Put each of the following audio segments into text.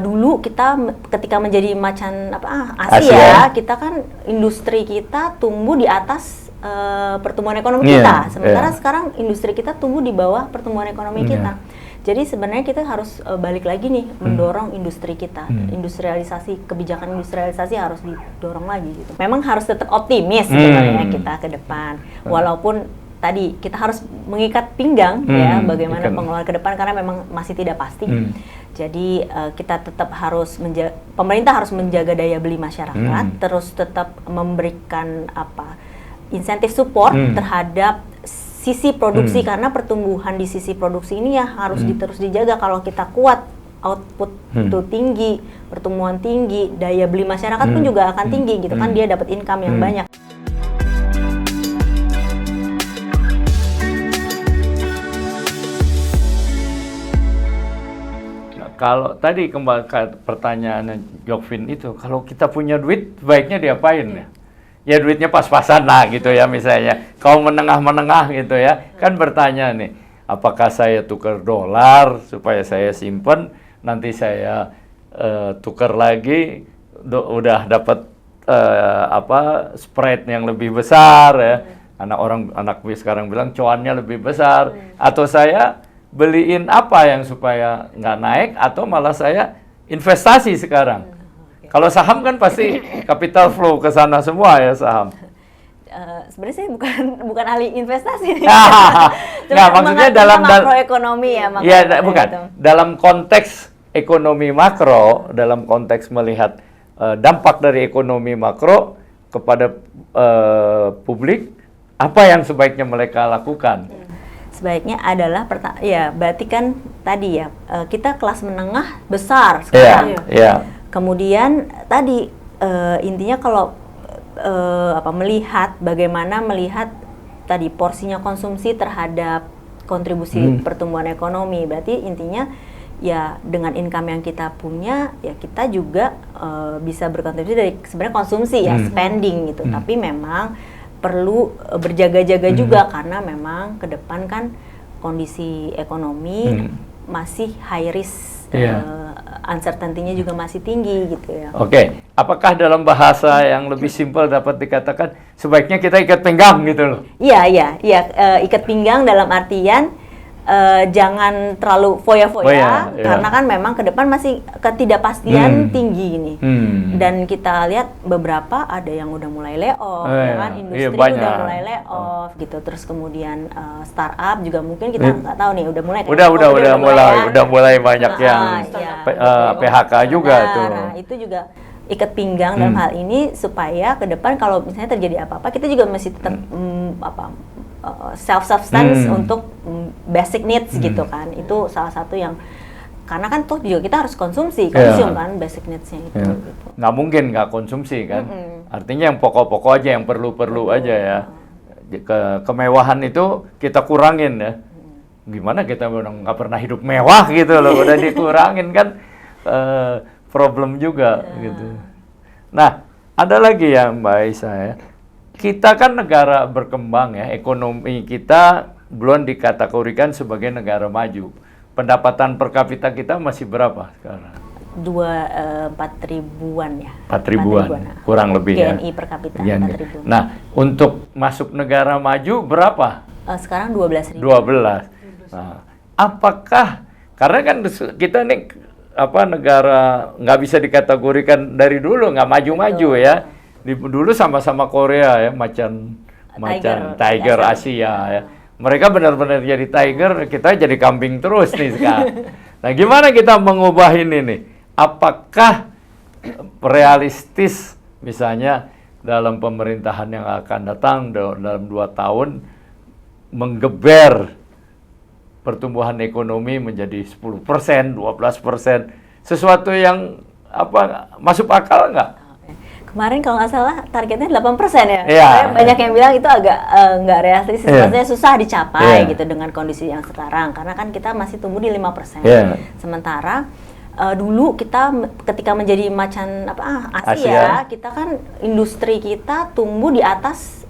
dulu kita ketika menjadi macan Asia, kita kan industri kita tumbuh di atas pertumbuhan ekonomi kita. Sementara sekarang industri kita tumbuh di bawah pertumbuhan ekonomi kita. Jadi sebenarnya kita harus balik lagi nih mendorong industri kita, industrialisasi, kebijakan industrialisasi harus didorong lagi gitu. Memang harus tetap optimis sebenarnya kita ke depan, walaupun tadi kita harus mengikat pinggang ya bagaimana pengelolaan ke depan karena memang masih tidak pasti. Jadi kita tetap harus pemerintah harus menjaga daya beli masyarakat, terus tetap memberikan insentif support terhadap sisi produksi karena pertumbuhan di sisi produksi ini ya harus terus dijaga. Kalau kita kuat, output itu tinggi, pertumbuhan tinggi, daya beli masyarakat pun juga akan tinggi gitu kan, dia dapat income yang banyak. Nah, kalau tadi kembali ke pertanyaan Jokvin itu, kalau kita punya duit baiknya diapain ya? Ya duitnya pas-pasan lah gitu ya misalnya. Kalau menengah-menengah gitu ya. Kan bertanya nih, apakah saya tukar dolar supaya saya simpen, nanti saya tukar lagi, udah dapat spread yang lebih besar ya. Anak sekarang bilang cuannya lebih besar. Atau saya beliin apa yang supaya nggak naik, atau malah saya investasi sekarang. Kalau saham kan pasti capital flow ke sana semua ya saham. Sebenarnya saya bukan ahli investasi. Nggak, maksudnya dalam makroekonomi ya. Bukan. Itu. Dalam konteks ekonomi makro, dalam konteks melihat dampak dari ekonomi makro kepada publik, apa yang sebaiknya mereka lakukan? Sebaiknya adalah berarti kan tadi ya kita kelas menengah besar sekarang. Kemudian tadi intinya kalau bagaimana melihat tadi porsinya konsumsi terhadap kontribusi pertumbuhan ekonomi, berarti intinya ya dengan income yang kita punya ya kita juga bisa berkontribusi dari sebenarnya konsumsi ya spending gitu, tapi memang perlu berjaga-jaga juga karena memang ke depan kan kondisi ekonomi masih high risk. Uncertainty-nya juga masih tinggi gitu ya. Oke. Apakah dalam bahasa yang lebih simpel dapat dikatakan sebaiknya kita ikat pinggang gitu loh? Iya, ikat pinggang dalam artian jangan terlalu foya-foya karena kan memang ke depan masih ketidakpastian tinggi ini. Dan kita lihat beberapa ada yang udah mulai layoff, industri udah mulai layoff gitu. Terus kemudian startup juga mungkin kita nggak tahu nih udah mulai. Udah mulai banyak yang PHK juga tuh. Nah, itu juga ikat pinggang dalam hal ini supaya ke depan kalau misalnya terjadi apa-apa kita juga masih tetap self-substance untuk basic needs gitu kan. Itu salah satu yang karena kan tuh juga kita harus konsum kan basic needs-nya itu. Gitu. Nggak mungkin nggak konsumsi kan. Artinya yang pokok-pokok aja, yang perlu-perlu aja ya. Kemewahan itu kita kurangin ya. Gimana kita nggak pernah hidup mewah gitu loh, udah dikurangin kan problem juga gitu. Nah, ada lagi ya Mbak Aisyah ya. Kita kan negara berkembang ya, ekonomi kita belum dikategorikan sebagai negara maju. Pendapatan per kapita kita masih berapa sekarang? 4 ribuan ya. 4 ribuan, kurang lebih ya. GNI per kapita 4 ribuan. Nah, untuk masuk negara maju berapa? Sekarang 12 ribu. 12. Nah, apakah, karena kan kita nih negara nggak bisa dikategorikan dari dulu, nggak maju-maju ya. Dulu sama-sama Korea ya, macan tiger Asia ya. Mereka benar-benar jadi tiger, kita jadi kambing terus nih sekarang. Nah, gimana kita mengubah ini nih? Apakah realistis misalnya dalam pemerintahan yang akan datang dalam 2 tahun menggeber pertumbuhan ekonomi menjadi 10%, 12%, sesuatu yang masuk akal nggak? Kemarin kalau nggak salah targetnya 8% ya. Banyak yang bilang itu agak nggak realistis, maksudnya susah dicapai gitu dengan kondisi yang sekarang. Karena kan kita masih tumbuh di 5%. Sementara dulu kita ketika menjadi macan Asia, kita kan industri kita tumbuh di atas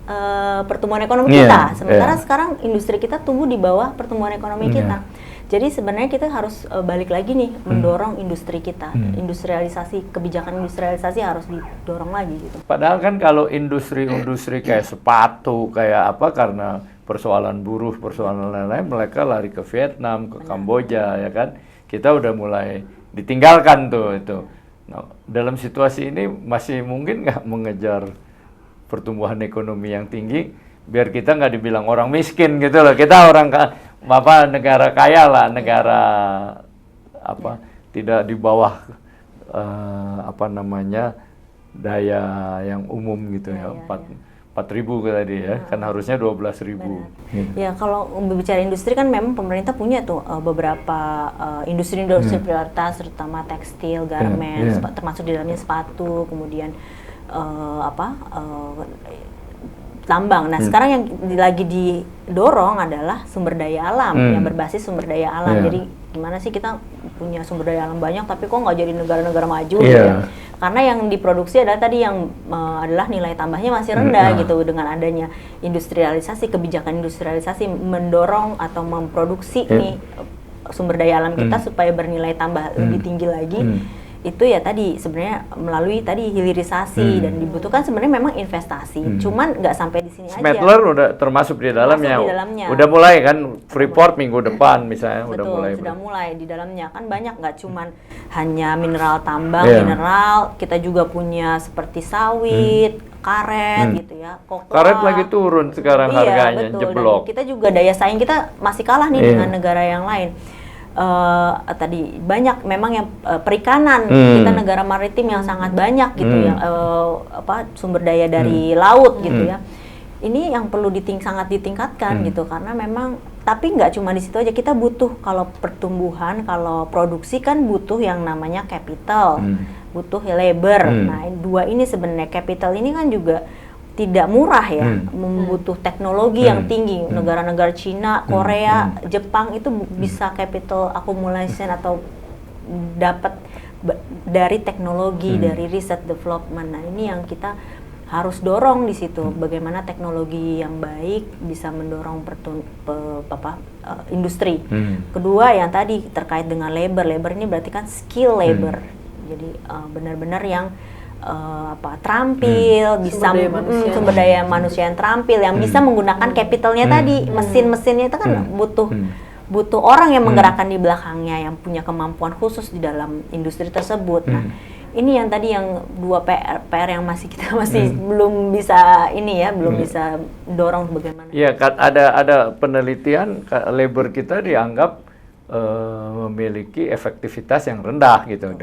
pertumbuhan ekonomi kita. Sementara sekarang industri kita tumbuh di bawah pertumbuhan ekonomi kita. Jadi sebenarnya kita harus balik lagi nih mendorong industri kita, industrialisasi, kebijakan industrialisasi harus didorong lagi gitu. Padahal kan kalau industri kayak sepatu, kayak apa, karena persoalan buruh, persoalan lain-lain, mereka lari ke Vietnam, ke Kamboja, ya kan? Kita udah mulai ditinggalkan tuh itu. Nah, dalam situasi ini masih mungkin nggak mengejar pertumbuhan ekonomi yang tinggi, biar kita nggak dibilang orang miskin gitu loh. Kita orang negara kaya lah, negara apa, tidak di bawah daya yang umum gitu ya. 4.000 tadi ya, kan harusnya 12.000. Ya, kalau berbicara industri kan memang pemerintah punya tuh beberapa industri-industri prioritas, terutama tekstil, garment, termasuk di dalamnya sepatu, kemudian tambang. Nah, sekarang yang lagi didorong adalah sumber daya alam yang berbasis sumber daya alam. Jadi gimana sih kita punya sumber daya alam banyak tapi kok nggak jadi negara-negara maju gitu ya? Karena yang diproduksi adalah tadi yang adalah nilai tambahnya masih rendah gitu. Dengan adanya industrialisasi, kebijakan industrialisasi mendorong atau memproduksi nih sumber daya alam kita supaya bernilai tambah lebih tinggi lagi. Itu ya tadi sebenarnya melalui tadi hilirisasi dan dibutuhkan sebenarnya memang investasi. Cuman nggak sampai di sini aja. Smelter udah termasuk di dalamnya. Udah mulai kan Freeport minggu depan misalnya. Betul, sudah mulai di dalamnya kan banyak, nggak cuman hanya mineral tambang, mineral, kita juga punya seperti sawit, karet gitu ya. Karet lagi turun sekarang harganya, betul. jeblok. Dan kita juga daya saing kita masih kalah nih dengan negara yang lain. Tadi banyak memang yang perikanan, kita negara maritim yang sangat banyak gitu ya, sumber daya dari laut gitu ya. Ini yang perlu sangat ditingkatkan gitu, karena memang tapi nggak cuma di situ aja, kita butuh kalau pertumbuhan, kalau produksi kan butuh yang namanya capital, butuh labor. Nah, dua ini sebenarnya capital ini kan juga tidak murah ya, membutuh teknologi yang tinggi. Negara-negara Cina, Korea, Jepang itu bisa capital accumulation atau dapat dari teknologi, dari research development. Nah, ini yang kita harus dorong di situ. Bagaimana teknologi yang baik bisa mendorong industri. Kedua yang tadi terkait dengan labor ini berarti kan skill labor. Jadi benar-benar yang terampil, bisa sumber daya manusia yang terampil, yang bisa menggunakan capitalnya tadi, mesin-mesinnya itu kan butuh orang yang menggerakkan di belakangnya, yang punya kemampuan khusus di dalam industri tersebut. Nah, ini yang tadi yang dua PR yang kita masih belum bisa belum bisa dorong bagaimana. Iya, ada penelitian labor kita dianggap memiliki efektivitas yang rendah gitu,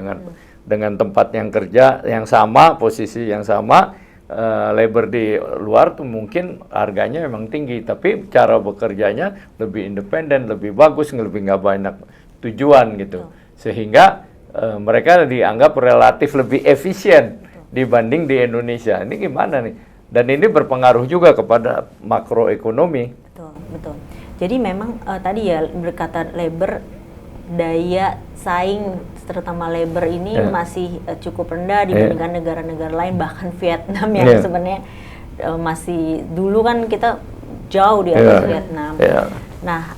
dengan tempat yang kerja yang sama, posisi yang sama, labor di luar tuh mungkin harganya memang tinggi, tapi cara bekerjanya lebih independen, lebih bagus, lebih nggak banyak tujuan gitu, sehingga mereka dianggap relatif lebih efisien dibanding di Indonesia. Ini gimana nih? Dan ini berpengaruh juga kepada makroekonomi. Betul. Jadi memang tadi ya berkata labor, daya saing terutama labor ini masih cukup rendah dibandingkan negara-negara lain, bahkan Vietnam yang sebenarnya masih dulu kan kita jauh di atas Vietnam. Nah,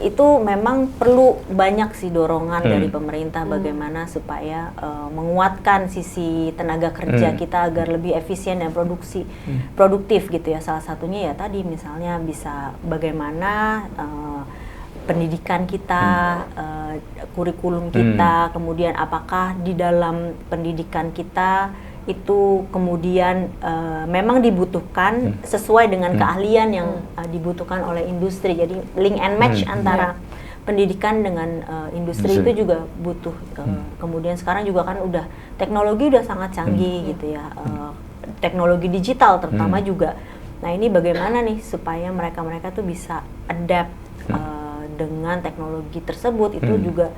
itu memang perlu banyak sih dorongan dari pemerintah bagaimana supaya menguatkan sisi tenaga kerja kita agar lebih efisien dan produktif gitu ya. Salah satunya ya tadi misalnya bisa bagaimana pendidikan kita, kurikulum kita, kemudian apakah di dalam pendidikan kita itu kemudian memang dibutuhkan sesuai dengan keahlian yang dibutuhkan oleh industri. Jadi link and match antara pendidikan dengan industri itu juga butuh. Kemudian sekarang juga kan udah teknologi udah sangat canggih gitu ya, teknologi digital terutama juga. Nah, ini bagaimana nih supaya mereka tuh bisa adapt dengan teknologi tersebut. Itu juga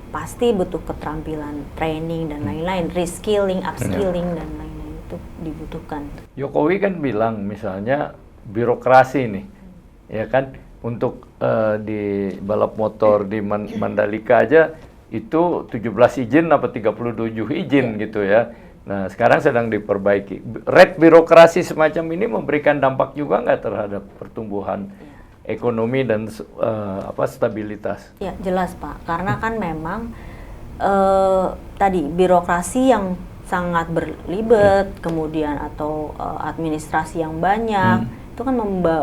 pasti butuh keterampilan, training dan lain-lain, reskilling, upskilling dan lain-lain itu dibutuhkan. Jokowi kan bilang misalnya birokrasi nih, ya kan, untuk di balap motor di Mandalika aja itu 17 izin apa 37 izin gitu ya. Nah, sekarang sedang diperbaiki. Red birokrasi semacam ini memberikan dampak juga nggak terhadap pertumbuhan ekonomi dan stabilitas. Ya jelas Pak, karena kan memang tadi birokrasi yang sangat berlibat, kemudian atau administrasi yang banyak, itu kan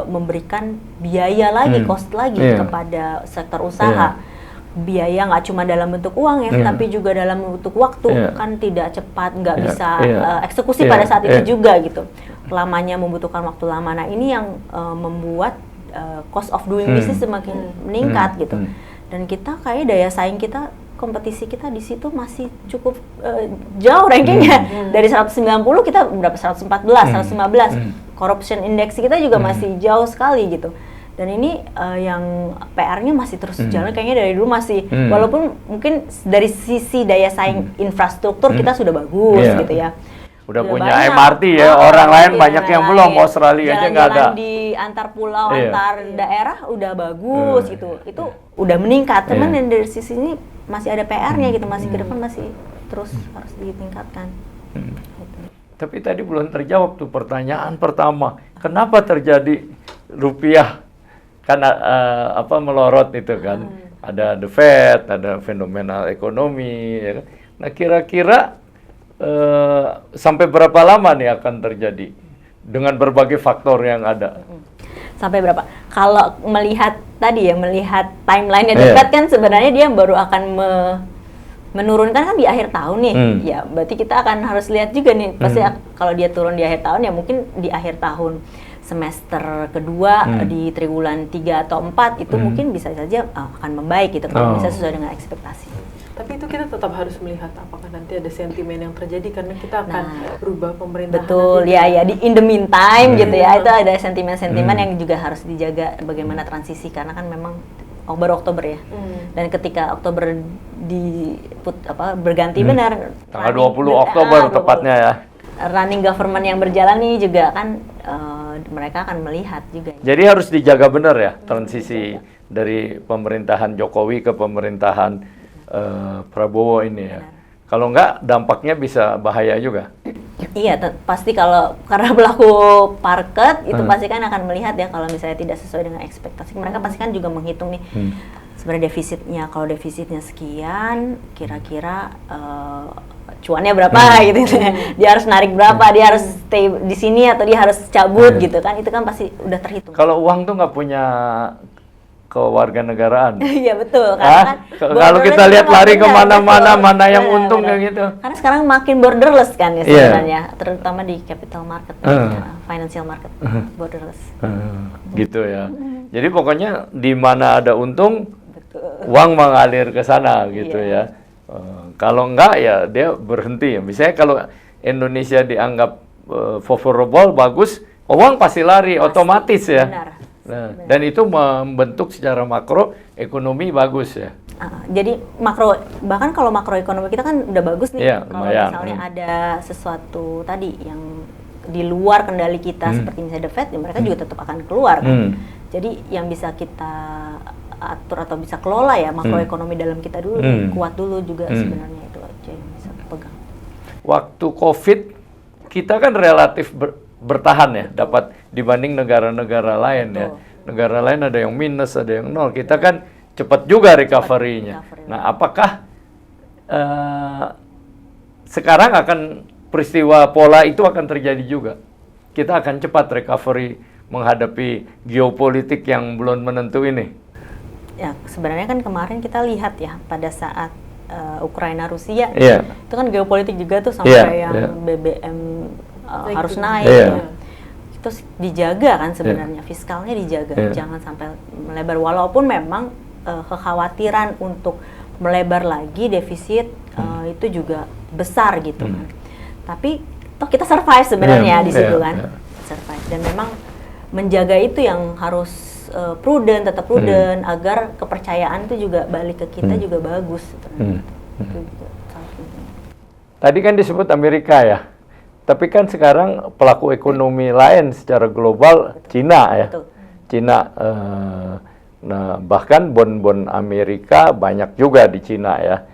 memberikan biaya lagi, cost lagi kepada sektor usaha. Biaya nggak cuma dalam bentuk uang ya, tapi juga dalam bentuk waktu, kan tidak cepat, nggak bisa eksekusi pada saat itu juga gitu. Lamanya membutuhkan waktu lama. Nah ini yang membuat cost of doing business semakin meningkat gitu. Dan kita kayak daya saing kita, kompetisi kita di situ masih cukup jauh rankingnya. Dari 190 kita berapa? 114, 115. Corruption index kita juga masih jauh sekali gitu. Dan ini yang PR-nya masih terus jalan, kayaknya dari dulu masih, walaupun mungkin dari sisi daya saing infrastruktur kita sudah bagus gitu ya. Udah punya banyak. MRT ya, orang lain banyak yang belum, Australia aja nggak ada. Jalan-jalan di antar pulau, antar daerah udah bagus gitu, itu udah meningkat. Cuman dari sisi ini masih ada PR-nya gitu, masih ke depan masih terus harus ditingkatkan. Gitu. Tapi tadi belum terjawab tuh pertanyaan pertama, kenapa terjadi rupiah kan melorot itu kan? Ada the Fed, ada fenomenal ekonomi. Ya kan? Nah kira-kira sampai berapa lama nih akan terjadi dengan berbagai faktor yang ada? Sampai berapa? Kalau melihat tadi ya, melihat timeline-nya The Fed kan sebenarnya dia baru akan menurunkan kan di akhir tahun nih. Ya, berarti kita akan harus lihat juga nih. Pasti kalau dia turun di akhir tahun ya mungkin di akhir tahun semester kedua di triwulan 3 atau 4 itu mungkin bisa saja akan membaik gitu kalau bisa sesuai dengan ekspektasi. Tapi itu kita tetap harus melihat apakah nanti ada sentimen yang terjadi karena kita akan berubah pemerintahan. Betul, ya di in the meantime gitu ya, itu ada sentimen-sentimen yang juga harus dijaga bagaimana transisi karena kan memang baru Oktober ya. Dan ketika Oktober berganti benar tanggal 20 Oktober tepatnya ya. Running government yang berjalan nih juga kan mereka akan melihat juga. Jadi harus dijaga benar ya transisi dari pemerintahan Jokowi ke pemerintahan Prabowo ini ya. Kalau enggak dampaknya bisa bahaya juga. Iya, pasti karena pelaku market itu pasti kan akan melihat ya kalau misalnya tidak sesuai dengan ekspektasi. Mereka pasti kan juga menghitung nih sebenarnya defisitnya. Kalau defisitnya sekian, kira-kira cuannya berapa gitu. Dia harus narik berapa, dia harus stay di sini atau dia harus cabut gitu kan. Itu kan pasti udah terhitung. Kalau uang tuh nggak punya kewarganegaraan. Iya betul, karena kan kalau kita lihat lari kemana-mana, mana yang untung kayak gitu. Karena sekarang makin borderless kan ya sebenarnya, terutama di capital market, financial market, borderless. Gitu ya. Jadi pokoknya di mana ada untung, uang mengalir ke sana gitu ya. Kalau enggak ya dia berhenti. Misalnya kalau Indonesia dianggap favorable, bagus, uang pasti lari otomatis ya. Benar. Nah, dan itu membentuk secara makro ekonomi bagus ya. Jadi bahkan kalau makroekonomi kita kan udah bagus nih. Kalau misalnya ada sesuatu tadi yang di luar kendali kita seperti misalnya The Fed, ya mereka juga tetap akan keluar kan. Jadi yang bisa kita atur atau bisa kelola ya makroekonomi dalam kita dulu, kuat dulu juga sebenarnya itu aja yang bisa pegang. Waktu COVID kita kan relatif bertahan ya, dapat dibanding negara-negara lain. Betul. Ya. Negara lain ada yang minus, ada yang nol. Kita kan cepat juga recovery-nya. Nah, apakah sekarang akan peristiwa pola itu akan terjadi juga? Kita akan cepat recovery menghadapi geopolitik yang belum menentu ini. Ya, sebenarnya kan kemarin kita lihat ya pada saat Ukraina Rusia, itu kan geopolitik juga tuh sampai yang BBM harus naik. Terus dijaga kan sebenarnya, fiskalnya dijaga, jangan sampai melebar. Walaupun memang kekhawatiran untuk melebar lagi defisit itu juga besar gitu kan. Tapi toh kita survive sebenarnya di situ kan, survive. Dan memang menjaga itu yang harus prudent, tetap prudent agar kepercayaan itu juga balik ke kita juga bagus. Itu juga sangat penting. Tadi kan disebut Amerika ya. Tapi kan sekarang pelaku ekonomi lain secara global Cina ya. Betul. Cina, nah bahkan bon-bon Amerika banyak juga di Cina ya.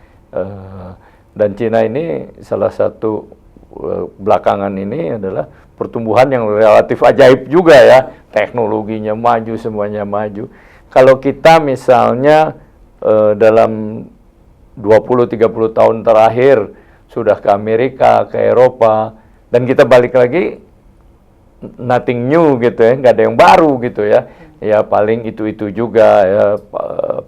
Dan Cina ini salah satu belakangan ini adalah pertumbuhan yang relatif ajaib juga ya. Teknologinya maju, semuanya maju. Kalau kita misalnya dalam 20-30 tahun terakhir sudah ke Amerika, ke Eropa, dan kita balik lagi nothing new gitu ya, nggak ada yang baru gitu ya. Ya paling itu-itu juga ya,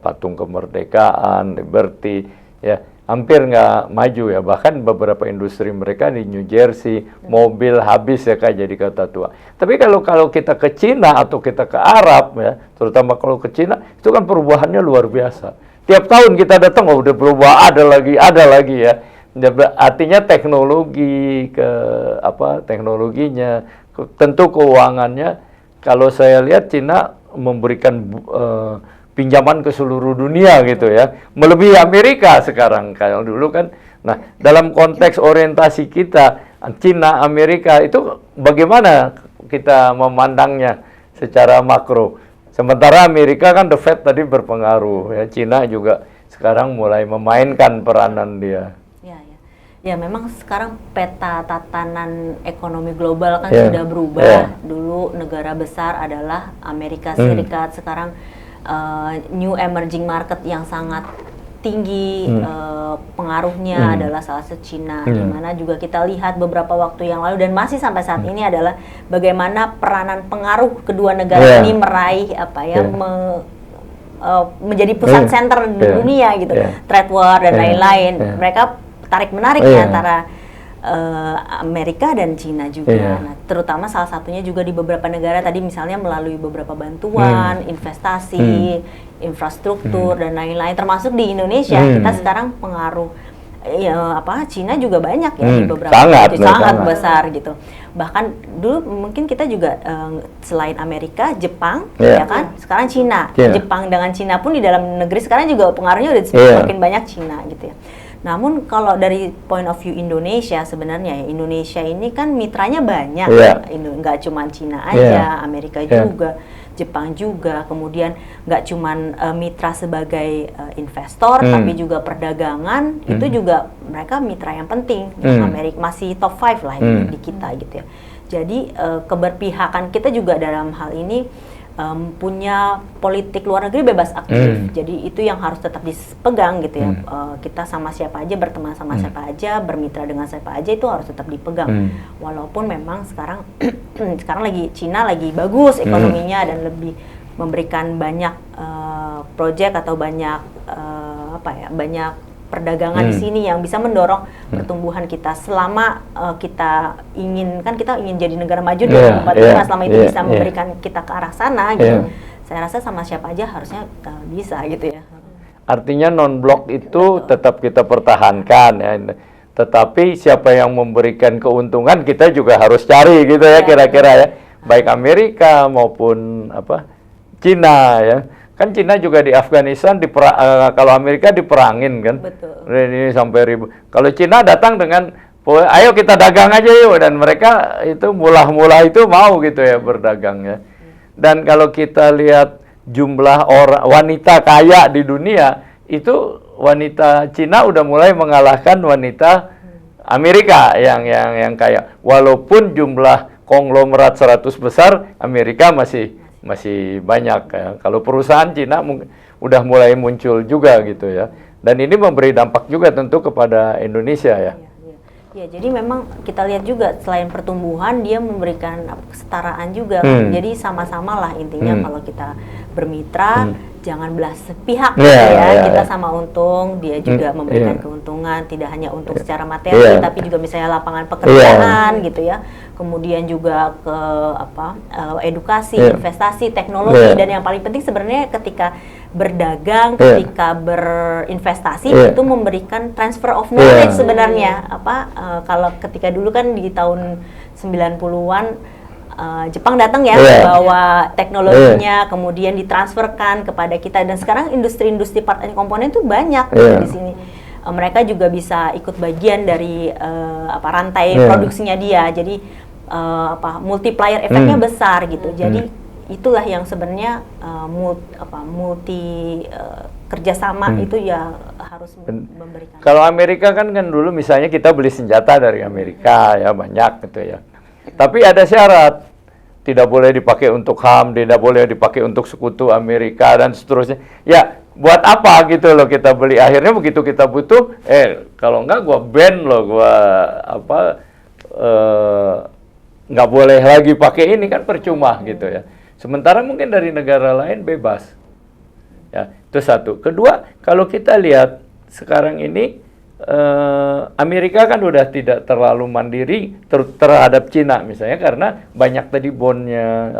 patung kemerdekaan, Liberty, ya hampir nggak maju ya. Bahkan beberapa industri mereka di New Jersey, mobil habis ya kayak jadi kata tua. Tapi kalau kita ke Cina atau kita ke Arab ya, terutama kalau ke Cina, itu kan perubahannya luar biasa. Tiap tahun kita datang, oh udah berubah, ada lagi ya. Artinya teknologi teknologinya, tentu keuangannya. Kalau saya lihat Cina memberikan pinjaman ke seluruh dunia gitu ya, melebihi Amerika sekarang. Kalau dulu kan, nah dalam konteks orientasi kita Cina Amerika itu bagaimana kita memandangnya secara makro. Sementara Amerika kan the Fed tadi berpengaruh ya, Cina juga sekarang mulai memainkan peranan dia. Ya memang sekarang peta tatanan ekonomi global kan sudah berubah. Dulu negara besar adalah Amerika Serikat, sekarang new emerging market yang sangat tinggi pengaruhnya adalah salah satu Cina, di mana juga kita lihat beberapa waktu yang lalu dan masih sampai saat ini adalah bagaimana peranan pengaruh kedua negara ini meraih menjadi pusat center di dunia gitu, trade war dan lain-lain. Mereka tarik-menarik antara Amerika dan Cina juga. Nah, terutama salah satunya juga di beberapa negara tadi misalnya melalui beberapa bantuan, investasi, infrastruktur dan lain-lain. Termasuk di Indonesia kita sekarang pengaruh Cina juga banyak ya di beberapa sangat besar gitu. Bahkan dulu mungkin kita juga selain Amerika, Jepang ya kan, sekarang Cina. Jepang dengan Cina pun di dalam negeri sekarang juga pengaruhnya udah semakin banyak Cina gitu ya. Namun kalau dari point of view Indonesia sebenarnya ya, Indonesia ini kan mitranya banyak, nggak cuma Cina aja, Amerika juga, Jepang juga, kemudian nggak cuma mitra sebagai investor, tapi juga perdagangan, itu juga mereka mitra yang penting, Amerika masih top 5 lah di kita gitu ya. Jadi keberpihakan kita juga dalam hal ini punya politik luar negeri bebas aktif. Jadi itu yang harus tetap dipegang gitu ya. Kita sama siapa aja, berteman sama siapa aja, bermitra dengan siapa aja, itu harus tetap dipegang. Walaupun memang sekarang lagi Cina lagi bagus ekonominya dan lebih memberikan banyak proyek atau banyak banyak perdagangan di sini yang bisa mendorong pertumbuhan kita selama kita ingin jadi negara maju 2045, selama itu bisa memberikan kita ke arah sana gitu. Saya rasa sama siapa aja harusnya bisa gitu ya. Artinya non-blok itu tetap kita pertahankan ya. Tetapi siapa yang memberikan keuntungan kita juga harus cari gitu ya, kira-kira ya. Baik Amerika maupun Cina ya. Kan Cina juga di Afghanistan kalau Amerika diperangin kan. Betul. Ini sampai ribu. Kalau Cina datang dengan ayo kita dagang aja yuk, dan mereka itu mula-mula itu mau gitu ya berdagang ya. Dan kalau kita lihat jumlah wanita kaya di dunia, itu wanita Cina udah mulai mengalahkan wanita Amerika yang kaya. Walaupun jumlah konglomerat 100 besar, Amerika masih banyak ya. Kalau perusahaan Cina udah mulai muncul juga gitu ya. Dan ini memberi dampak juga tentu kepada Indonesia ya. Ya, jadi memang kita lihat juga selain pertumbuhan dia memberikan kesetaraan juga. Jadi sama-sama lah intinya kalau kita bermitra jangan belah sepihak kita sama untung, dia juga memberikan keuntungan, tidak hanya untung secara materi tapi juga misalnya lapangan pekerjaan gitu ya. Kemudian juga ke edukasi, investasi, teknologi dan yang paling penting sebenarnya ketika berdagang, ketika berinvestasi itu memberikan transfer of knowledge sebenarnya. Kalau ketika dulu kan di tahun 90-an Jepang datang ya bawa teknologinya, kemudian ditransferkan kepada kita, dan sekarang industri-industri part and komponen itu banyak di sini. Mereka juga bisa ikut bagian dari rantai produksinya dia. Jadi multiplier efeknya besar gitu. Jadi itulah yang sebenarnya multi kerjasama itu ya harus memberikan. Kalau Amerika kan dulu misalnya kita beli senjata dari Amerika ya banyak gitu ya. Tapi ada syarat, tidak boleh dipakai untuk HAM, tidak boleh dipakai untuk sekutu Amerika dan seterusnya. Ya buat apa gitu loh kita beli, akhirnya begitu kita butuh, kalau enggak gua ban loh, gua nggak boleh lagi pakai ini kan percuma gitu ya. Sementara mungkin dari negara lain bebas. Ya, itu satu. Kedua, kalau kita lihat sekarang ini Amerika kan udah tidak terlalu mandiri terhadap Cina misalnya karena banyak tadi bondnya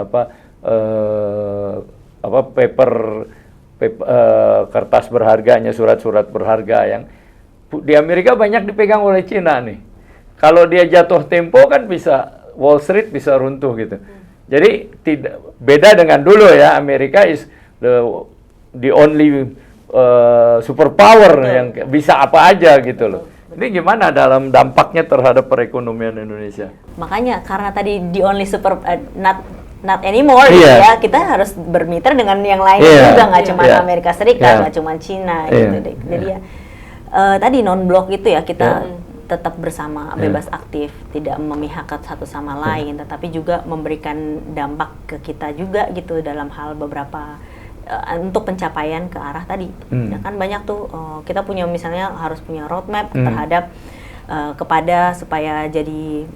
kertas berharganya, surat-surat berharga yang di Amerika banyak dipegang oleh Cina nih. Kalau dia jatuh tempo kan bisa Wall Street bisa runtuh gitu. Jadi tidak beda dengan dulu ya, Amerika is the only superpower yang bisa apa aja gitu loh. Ini gimana dalam dampaknya terhadap perekonomian Indonesia? Makanya karena tadi the only super not anymore gitu ya, kita harus bermitra dengan yang lain juga, nggak cuma Amerika Serikat, nggak cuma Cina gitu deh. Jadi ya tadi non blok itu ya kita tetap bersama, bebas aktif, tidak memihak satu sama lain, tetapi juga memberikan dampak ke kita juga gitu dalam hal beberapa untuk pencapaian ke arah tadi. Ya kan banyak tuh kita punya misalnya harus punya roadmap terhadap kepada supaya jadi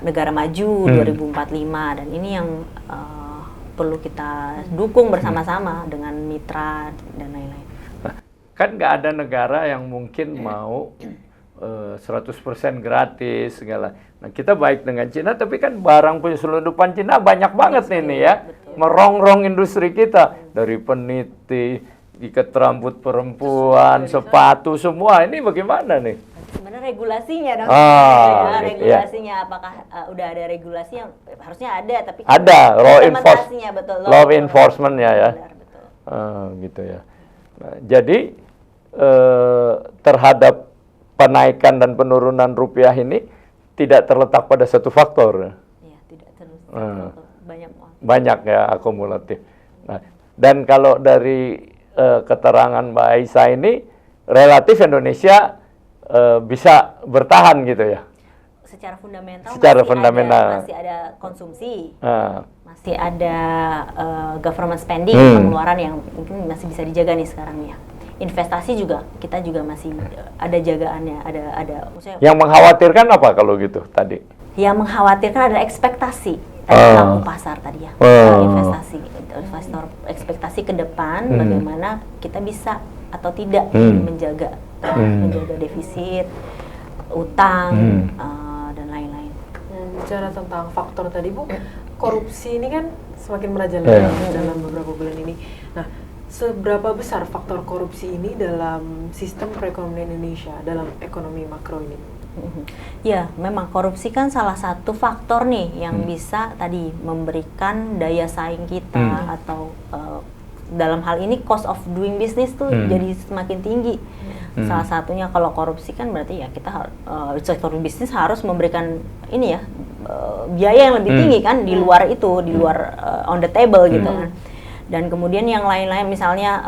negara maju 2045, dan ini yang perlu kita dukung bersama-sama dengan mitra dan lain-lain. Kan nggak ada negara yang mungkin mau 100% gratis segala. Nah, kita baik dengan Cina, tapi kan barang penyelundupan Cina banyak banget ini ya. Merongrong industri kita. Dari peniti, ikat rambut perempuan, sepatu, semua. Ini bagaimana nih? Sebenarnya regulasinya dong. Regulasinya apakah udah ada regulasi yang harusnya ada, tapi ada law betul. enforcement-nya ya. Betul. Gitu ya. Nah, jadi terhadap penaikan dan penurunan rupiah ini tidak terletak pada satu faktor. Iya, tidak terletak. Banyak ya, akumulatif. Nah, dan kalau dari keterangan Mbak Aisyah ini, relatif Indonesia bisa bertahan gitu ya? Secara fundamental, masih ada konsumsi, masih ada government spending, pengeluaran yang mungkin masih bisa dijaga nih sekarang ya. Investasi juga kita juga masih ada jagaannya, ada maksudnya. Yang mengkhawatirkan apa kalau gitu tadi? Yang mengkhawatirkan ada ekspektasi pelaku pasar tadi ya, investor ekspektasi ke depan bagaimana kita bisa atau tidak menjaga defisit, utang dan lain-lain. Bicara tentang faktor tadi Bu, korupsi ini kan semakin merajalela dalam beberapa bulan ini. Nah, seberapa besar faktor korupsi ini dalam sistem perekonomian Indonesia, dalam ekonomi makro ini? Ya, memang korupsi kan salah satu faktor nih yang bisa tadi memberikan daya saing kita atau dalam hal ini cost of doing business tuh jadi semakin tinggi. Salah satunya kalau korupsi kan berarti ya kita sektor bisnis harus memberikan ini ya biaya yang lebih tinggi kan di luar itu, di luar on the table gitu kan. Dan kemudian yang lain-lain misalnya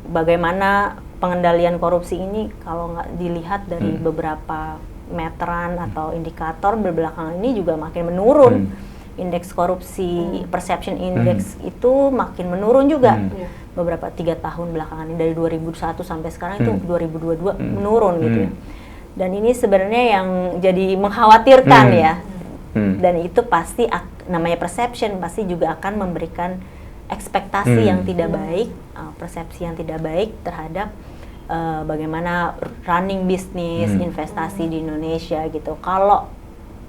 bagaimana pengendalian korupsi ini kalau nggak dilihat dari beberapa meteran atau indikator berbelakangan ini juga makin menurun. Indeks korupsi, perception index itu makin menurun juga. Beberapa 3 tahun belakangan ini dari 2001 sampai sekarang itu 2022 menurun gitu ya. Dan ini sebenarnya yang jadi mengkhawatirkan ya. Dan itu pasti namanya perception pasti juga akan memberikan ekspektasi yang tidak baik, persepsi yang tidak baik terhadap bagaimana running bisnis, investasi di Indonesia gitu. Kalau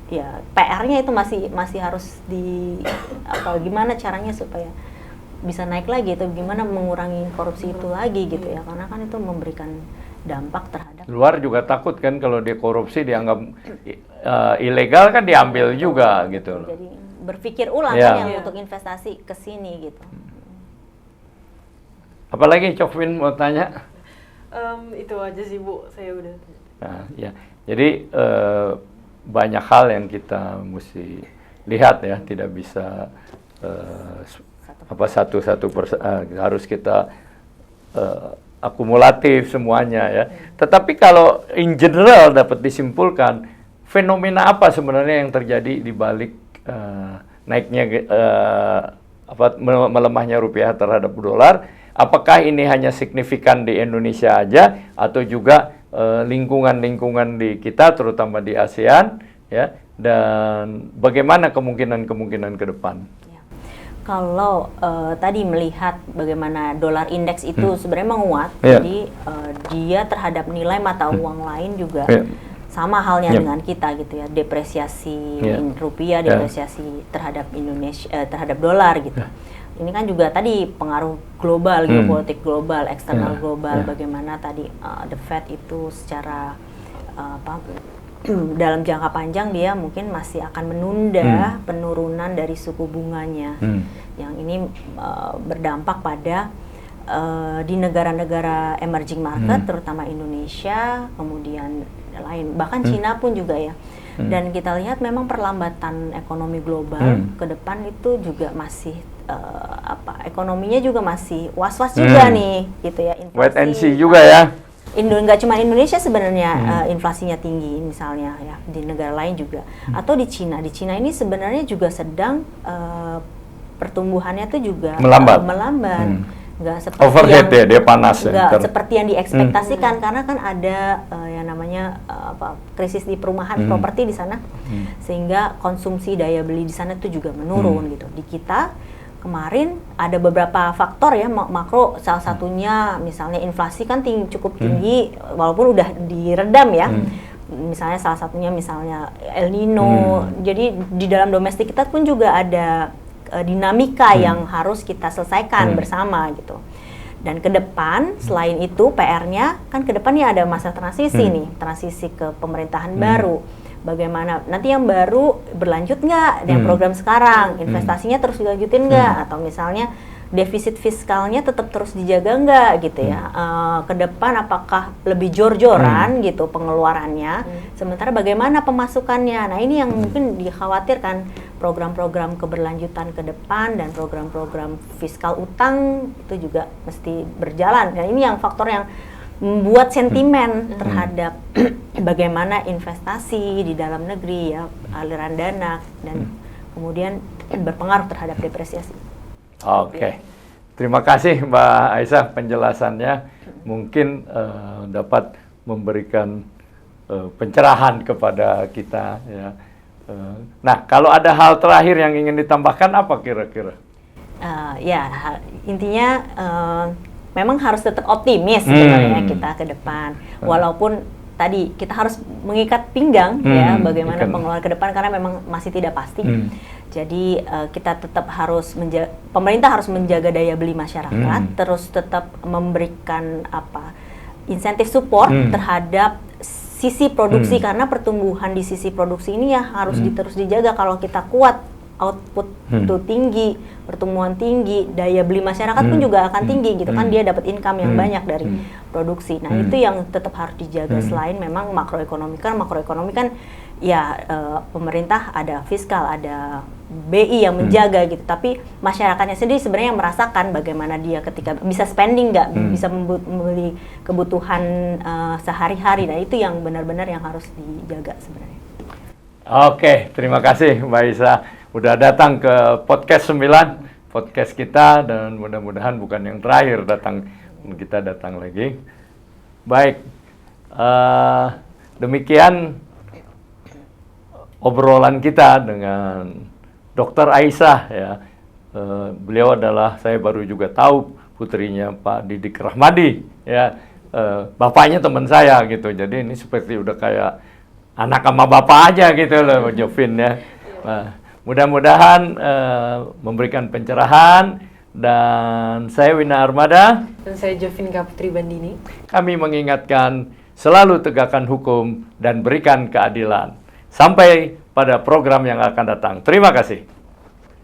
ya PR-nya itu masih harus gimana caranya supaya bisa naik lagi, atau gimana mengurangi korupsi itu lagi gitu ya, karena kan itu memberikan dampak terhadap luar juga takut kan kalau dia korupsi dianggap ilegal kan diambil juga gitu loh. Jadi berpikir ulang kan yang untuk investasi ke sini gitu. Apalagi Cokvin mau tanya? Itu aja sih Bu, saya udah. Nah, ya. Jadi banyak hal yang kita mesti lihat ya, tidak bisa harus kita akumulatif semuanya ya. Tetapi kalau in general dapat disimpulkan, fenomena apa sebenarnya yang terjadi di balik naiknya melemahnya rupiah terhadap dolar? Apakah ini hanya signifikan di Indonesia aja atau juga lingkungan-lingkungan di kita terutama di ASEAN ya, dan bagaimana kemungkinan ke depan? Kalau tadi melihat bagaimana dolar indeks itu sebenarnya menguat, jadi dia terhadap nilai mata uang lain juga sama halnya dengan kita gitu ya, depresiasi rupiah, depresiasi terhadap Indonesia, terhadap dolar gitu. Ini kan juga tadi pengaruh global, geopolitik global, eksternal global, bagaimana tadi the Fed itu secara dalam jangka panjang dia mungkin masih akan menunda penurunan dari suku bunganya, yang ini berdampak pada di negara-negara emerging market, terutama Indonesia, kemudian lain, bahkan Cina pun juga ya. Dan kita lihat memang perlambatan ekonomi global ke depan itu juga masih ekonominya juga masih was-was juga nih, gitu ya. Inflasi, wait and see juga ya. Nggak cuma Indonesia sebenarnya inflasinya tinggi misalnya ya, di negara lain juga, atau di Cina ini sebenarnya juga sedang pertumbuhannya tuh juga melambat, nggak seperti overhead ya, dia panas nggak seperti yang diekspektasikan, karena kan ada yang namanya krisis di perumahan properti di sana, sehingga konsumsi daya beli di sana tuh juga menurun gitu. Di kita kemarin ada beberapa faktor ya makro, salah satunya misalnya inflasi kan cukup tinggi walaupun udah diredam ya. Misalnya salah satunya misalnya El Nino. Jadi di dalam domestik kita pun juga ada dinamika yang harus kita selesaikan bersama gitu. Dan ke depan selain itu PR-nya kan ke depannya ada masa transisi nih, transisi ke pemerintahan baru. Bagaimana nanti yang baru berlanjut nggak dengan program sekarang, investasinya terus dilanjutin nggak, atau misalnya defisit fiskalnya tetap terus dijaga nggak gitu ya. Ke depan apakah lebih jor-joran gitu pengeluarannya, sementara bagaimana pemasukannya. Nah ini yang mungkin dikhawatirkan, program-program keberlanjutan ke depan dan program-program fiskal utang itu juga mesti berjalan. Dan ini yang faktor yang membuat sentimen terhadap bagaimana investasi di dalam negeri ya, aliran dana, dan kemudian berpengaruh terhadap depresiasi. Oke. Terima kasih Mbak Aisyah penjelasannya, mungkin dapat memberikan pencerahan kepada kita ya. Nah, kalau ada hal terakhir yang ingin ditambahkan apa kira-kira? Intinya memang harus tetap optimis sebenarnya kita ke depan. Walaupun tadi kita harus mengikat pinggang ya, bagaimana pengeluaran ke depan karena memang masih tidak pasti. Jadi kita tetap harus pemerintah harus menjaga daya beli masyarakat, terus tetap memberikan insentif support terhadap sisi produksi, karena pertumbuhan di sisi produksi ini ya harus terus dijaga. Kalau kita kuat, output itu tinggi, pertumbuhan tinggi, daya beli masyarakat pun juga akan tinggi gitu kan, dia dapat income yang banyak dari produksi. Nah itu yang tetap harus dijaga. Selain memang makroekonomi kan ya pemerintah ada fiskal, ada BI yang menjaga gitu, tapi masyarakatnya sendiri sebenarnya yang merasakan bagaimana dia ketika bisa spending nggak, bisa membeli kebutuhan sehari-hari. Nah itu yang benar-benar yang harus dijaga sebenarnya. Oke, terima kasih Mbak Isa udah datang ke podcast 9, podcast kita, dan mudah-mudahan bukan yang terakhir kita datang lagi. Baik, demikian obrolan kita dengan Dr. Aisyah ya. Beliau adalah, saya baru juga tahu, putrinya Pak Didik Rahmadi ya. Bapaknya teman saya gitu, jadi ini seperti udah kayak anak sama bapak aja gitu loh, Jovin ya. Nah, mudah-mudahan memberikan pencerahan. Dan saya Wina Armada. Dan saya Jovinka Putri Bandini. Kami mengingatkan, selalu tegakkan hukum dan berikan keadilan. Sampai pada program yang akan datang. Terima kasih.